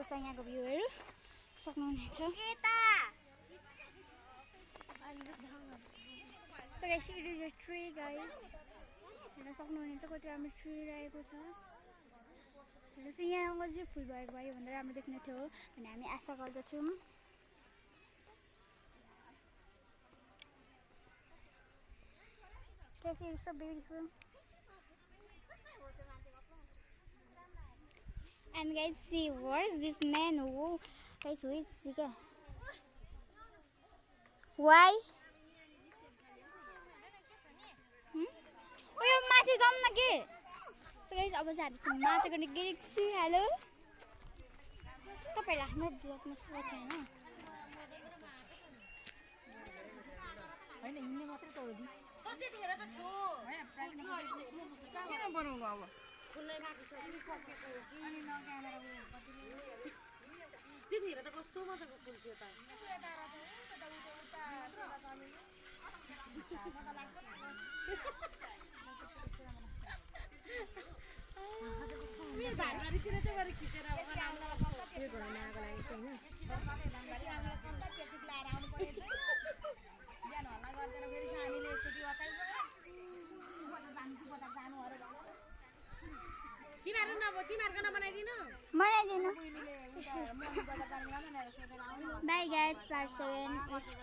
छ यहाँको भ्यूहरू सक्नुहुनेछ So guys, it is a tree guys. हेर्न सक्नुहुनेछ कति राम्रो ट्री रहेको छ। हेर्नुहोस् यहाँ अझै फुल भएको भए भन्दा राम्रो देख्ने थियो भन्ने हामी आशा गर्दछौँ। Guys, it is so beautiful. And guys, see what is this man? Who guys, who is he? Why? यो माथि जाऊँ न के? So guys, अब चाहिँ हामी माथि गर्ने गएको छु। हेलो तपाईहरुले हाम्रो ब्लगमा स्वागत छ हैन? हैन हिँड्ने मात्रै त हो नि। कति धेरै त थियो। किन बनाउनु अब? फुलले राखिसकेको सकेको हो कि अनि नक्यामेरा कतिले त्यतिखेर त कस्तो मजाको फुल थियो त। यो धानबारीतिर चाहिँ गरे खिचेर यो घरमाको लागि चाहिँ हैन धानबारी हामीलाई कन्ट्याक्ट त्यति लाएर आउनु पर्यो चाहिँ बिहान हल्ला गर्दैन फेरि सानीले एकचोटि अताइ जानु अरे तिमीहरु नबनाइदिनु बनाइदिनु बाइ गाइस पार्ट 7